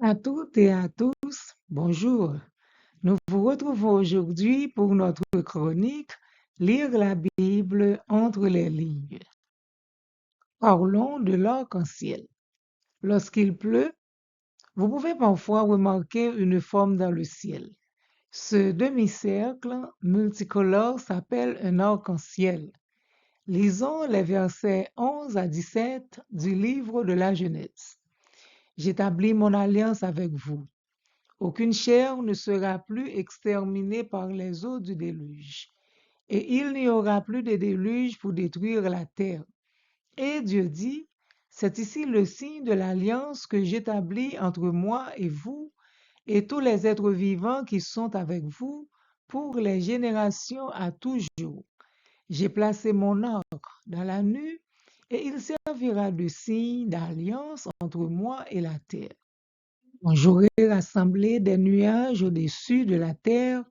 À toutes et à tous, bonjour. Nous vous retrouvons aujourd'hui pour notre chronique Lire la Bible entre les lignes. Parlons de l'arc-en-ciel. Lorsqu'il pleut, vous pouvez parfois remarquer une forme dans le ciel. Ce demi-cercle multicolore s'appelle un arc-en-ciel. Lisons les versets 11 à 17 du livre de la Genèse. J'établis mon alliance avec vous. Aucune chair ne sera plus exterminée par les eaux du déluge, et il n'y aura plus de déluge pour détruire la terre. Et Dieu dit, c'est ici le signe de l'alliance que j'établis entre moi et vous et tous les êtres vivants qui sont avec vous pour les générations à toujours. J'ai placé mon arc dans la nuit et il servira de signe d'alliance entre moi et la terre. Quand j'aurai rassemblé des nuages au-dessus de la terre,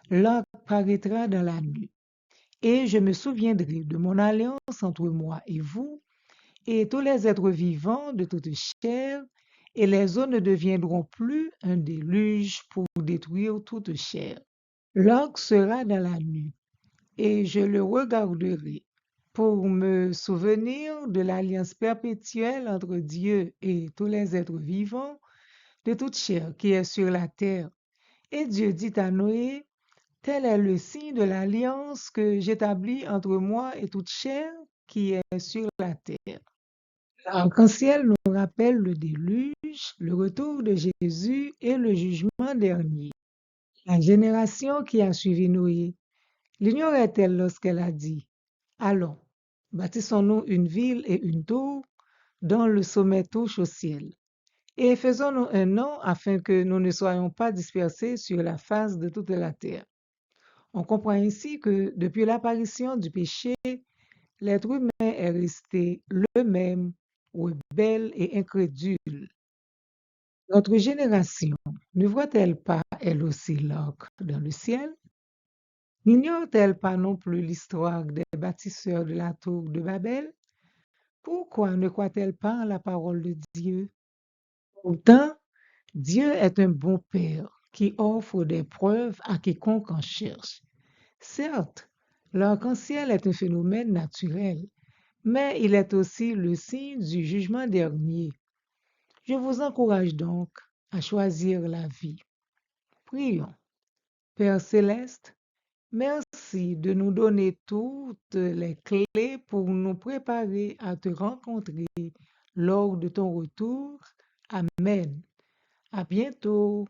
l'arc paraîtra dans la nuit. Et je me souviendrai de mon alliance entre moi et vous, et tous les êtres vivants de toute chair, et les eaux ne deviendront plus un déluge pour détruire toute chair. L'arc sera dans la nuit, et je le regarderai pour me souvenir de l'alliance perpétuelle entre Dieu et tous les êtres vivants de toute chair qui est sur la terre. Et Dieu dit à Noé, tel est le signe de l'alliance que j'établis entre moi et toute chair qui est sur la terre. L'arc-en-ciel nous rappelle le déluge, le retour de Jésus et le jugement dernier. La génération qui a suivi Noé l'ignorait-elle lorsqu'elle a dit, allons, bâtissons-nous une ville et une tour dont le sommet touche au ciel. Et faisons-nous un nom afin que nous ne soyons pas dispersés sur la face de toute la terre. On comprend ainsi que depuis l'apparition du péché, l'être humain est resté le même, rebelle et incrédule. Notre génération ne voit-elle pas elle aussi l'arc dans le ciel? N'ignore-t-elle pas non plus l'histoire des bâtisseurs de la tour de Babel? Pourquoi ne croit-elle pas en la parole de Dieu? Pourtant, Dieu est un bon Père qui offre des preuves à quiconque en cherche. Certes, l'arc-en-ciel est un phénomène naturel, mais il est aussi le signe du jugement dernier. Je vous encourage donc à choisir la vie. Prions. Père céleste, merci de nous donner toutes les clés pour nous préparer à te rencontrer lors de ton retour. Amen. À bientôt.